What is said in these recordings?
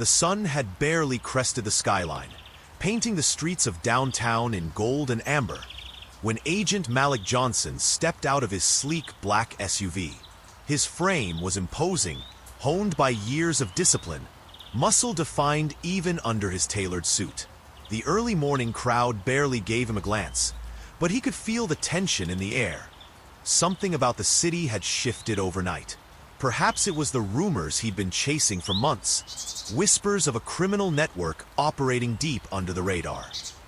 The sun had barely crested the skyline, painting the streets of downtown in gold and amber, when Agent Malik Johnson stepped out of his sleek black SUV. His frame was imposing, honed by years of discipline, muscle defined even under his tailored suit. The early morning crowd barely gave him a glance, but he could feel the tension in the air. Something about the city had shifted overnight. Perhaps it was the rumors he'd been chasing for months, whispers of a criminal network operating deep under the radar.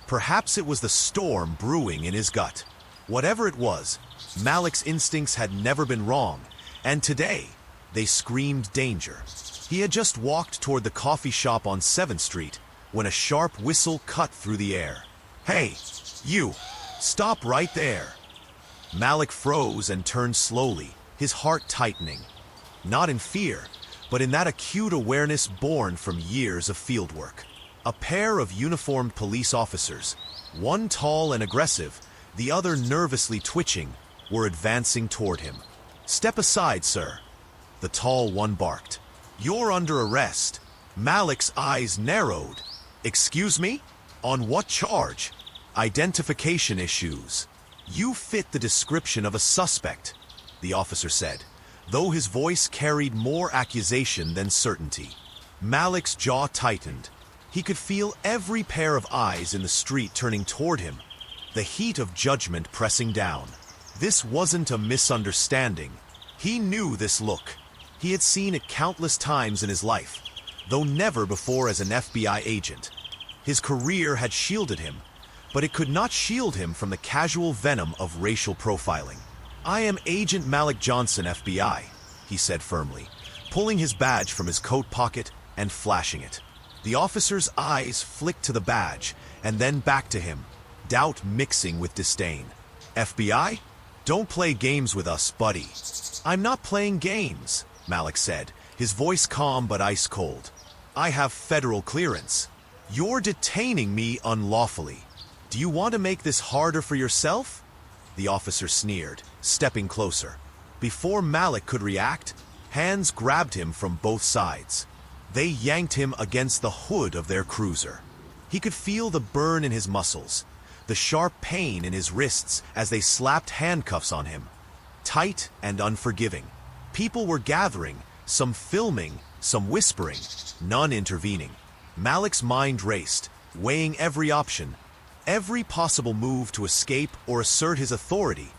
Perhaps it was the storm brewing in his gut. Whatever it was, Malik's instincts had never been wrong, and today, they screamed danger. He had just walked toward the coffee shop on 7th Street when a sharp whistle cut through the air. "Hey, you! Stop right there!" Malik froze and turned slowly, his heart tightening. Not in fear, but in that acute awareness born from years of fieldwork. A pair of uniformed police officers, one tall and aggressive, the other nervously twitching, were advancing toward him. "Step aside, sir," the tall one barked. "You're under arrest." Malik's eyes narrowed. "Excuse me? On what charge?" "Identification issues." "You fit the description of a suspect," the officer said, though his voice carried more accusation than certainty. Malik's jaw tightened. He could feel every pair of eyes in the street turning toward him, the heat of judgment pressing down. This wasn't a misunderstanding. He knew this look. He had seen it countless times in his life, though never before as an FBI agent. His career had shielded him, but it could not shield him from the casual venom of racial profiling. "I am Agent Malik Johnson, FBI," he said firmly, pulling his badge from his coat pocket and flashing it. The officer's eyes flicked to the badge and then back to him, doubt mixing with disdain. "FBI? Don't play games with us, buddy." "I'm not playing games," Malik said, his voice calm but ice cold. "I have federal clearance. You're detaining me unlawfully. Do you want to make this harder for yourself?" The officer sneered, stepping closer. Before Malik could react, hands grabbed him from both sides. They yanked him against the hood of their cruiser. He could feel the burn in his muscles, the sharp pain in his wrists as they slapped handcuffs on him. Tight and unforgiving. People were gathering, some filming, some whispering, none intervening. Malik's mind raced, weighing every option, every possible move to escape or assert his authority,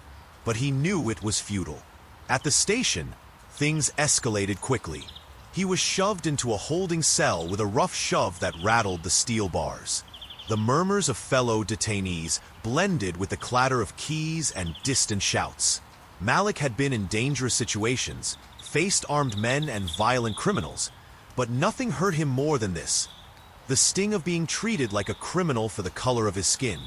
but he knew it was futile. At the station, things escalated quickly. He was shoved into a holding cell with a rough shove that rattled the steel bars. The murmurs of fellow detainees blended with the clatter of keys and distant shouts. Malik had been in dangerous situations, faced armed men and violent criminals, but nothing hurt him more than this. The sting of being treated like a criminal for the color of his skin,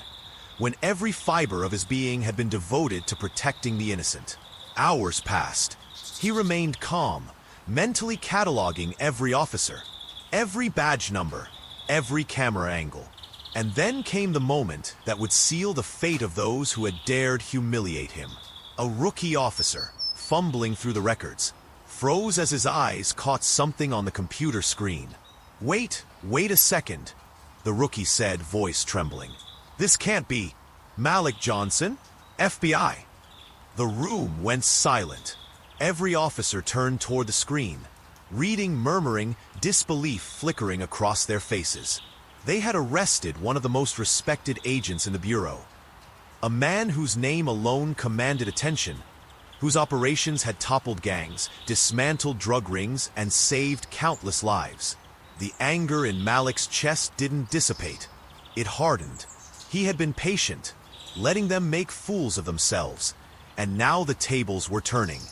when every fiber of his being had been devoted to protecting the innocent. Hours passed. He remained calm, mentally cataloging every officer, every badge number, every camera angle. And then came the moment that would seal the fate of those who had dared humiliate him. A rookie officer, fumbling through the records, froze as his eyes caught something on the computer screen. Wait a second," the rookie said, voice trembling. "This can't be Malik Johnson, FBI." The room went silent. Every officer turned toward the screen, reading, murmuring, disbelief flickering across their faces. They had arrested one of the most respected agents in the Bureau. A man whose name alone commanded attention, whose operations had toppled gangs, dismantled drug rings, and saved countless lives. The anger in Malik's chest didn't dissipate. It hardened. He had been patient, letting them make fools of themselves, and now the tables were turning.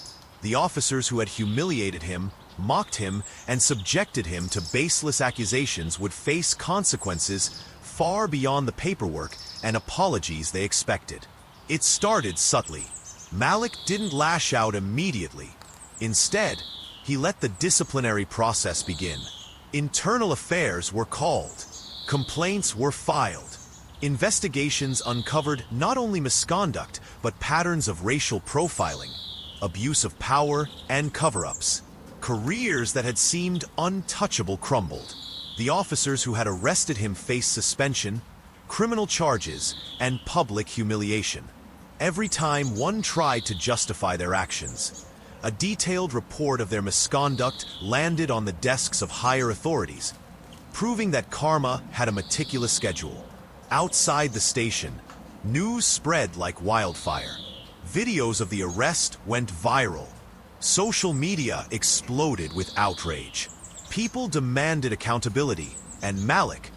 The officers who had humiliated him, mocked him, and subjected him to baseless accusations would face consequences far beyond the paperwork and apologies they expected. It started subtly. Malik didn't lash out immediately. Instead, he let the disciplinary process begin. Internal affairs were called. Complaints were filed. Investigations uncovered not only misconduct, but patterns of racial profiling, abuse of power, and cover-ups. Careers that had seemed untouchable crumbled. The officers who had arrested him faced suspension, criminal charges, and public humiliation. Every time one tried to justify their actions, a detailed report of their misconduct landed on the desks of higher authorities, proving that karma had a meticulous schedule. Outside the station, news spread like wildfire. Videos of the arrest went viral. Social media exploded with outrage. People demanded accountability, and Malik,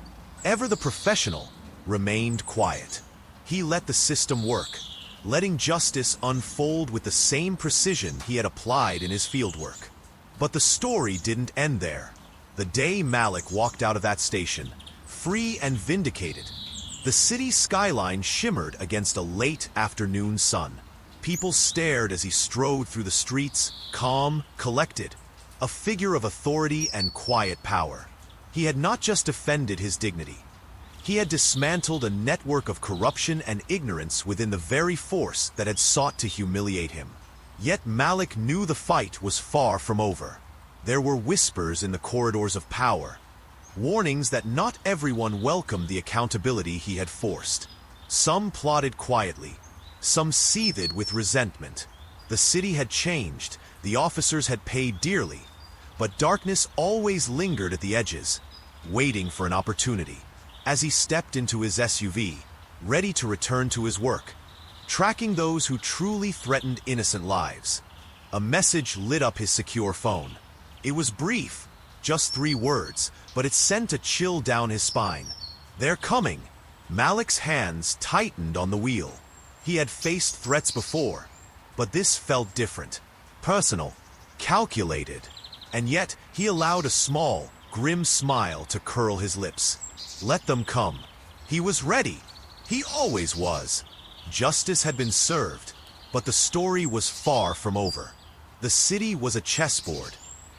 ever the professional, remained quiet. He let the system work, letting justice unfold with the same precision he had applied in his fieldwork. But the story didn't end there. The day Malik walked out of that station, free and vindicated, the city's skyline shimmered against a late afternoon sun. People stared as he strode through the streets, calm, collected, a figure of authority and quiet power. He had not just defended his dignity. He had dismantled a network of corruption and ignorance within the very force that had sought to humiliate him. Yet Malik knew the fight was far from over. There were whispers in the corridors of power, warnings that not everyone welcomed the accountability he had forced. Some plotted quietly, some seethed with resentment. The city had changed, the officers had paid dearly, but darkness always lingered at the edges, waiting for an opportunity. As he stepped into his SUV, ready to return to his work, tracking those who truly threatened innocent lives, a message lit up his secure phone. It was brief, just 3 words, but it sent a chill down his spine. "They're coming." Malik's hands tightened on the wheel. He had faced threats before, but this felt different, personal, calculated, and yet he allowed a small, grim smile to curl his lips. Let them come. He was ready. He always was. Justice had been served, but the story was far from over. The city was a chessboard,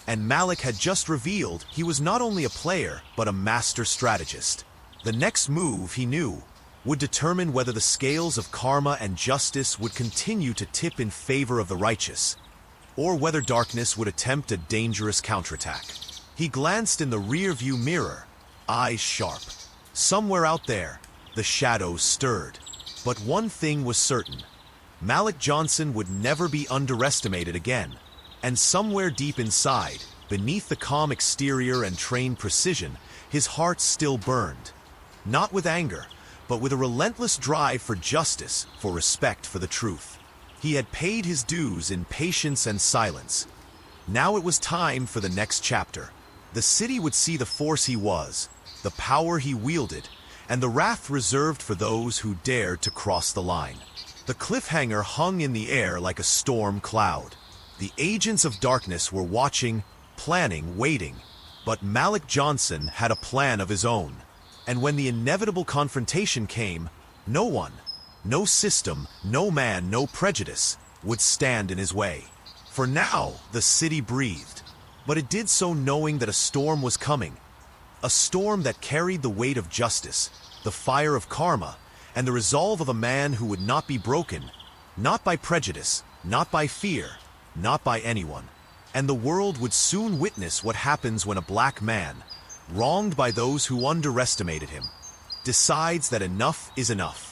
and Malik had just revealed he was not only a player, but a master strategist. The next move, he knew, would determine whether the scales of karma and justice would continue to tip in favor of the righteous, or whether darkness would attempt a dangerous counterattack. He glanced in the rear-view mirror, eyes sharp. Somewhere out there, the shadows stirred. But one thing was certain. Malik Johnson would never be underestimated again. And somewhere deep inside, beneath the calm exterior and trained precision, his heart still burned. Not with anger, but with a relentless drive for justice, for respect for the truth. He had paid his dues in patience and silence. Now it was time for the next chapter. The city would see the force he was, the power he wielded, and the wrath reserved for those who dared to cross the line. The cliffhanger hung in the air like a storm cloud. The agents of darkness were watching, planning, waiting. But Malik Johnson had a plan of his own. And when the inevitable confrontation came, no one, no system, no man, no prejudice would stand in his way. For now, the city breathed. But it did so knowing that a storm was coming. A storm that carried the weight of justice, the fire of karma, and the resolve of a man who would not be broken, not by prejudice, not by fear, not by anyone. And the world would soon witness what happens when a black man, wronged by those who underestimated him, decides that enough is enough.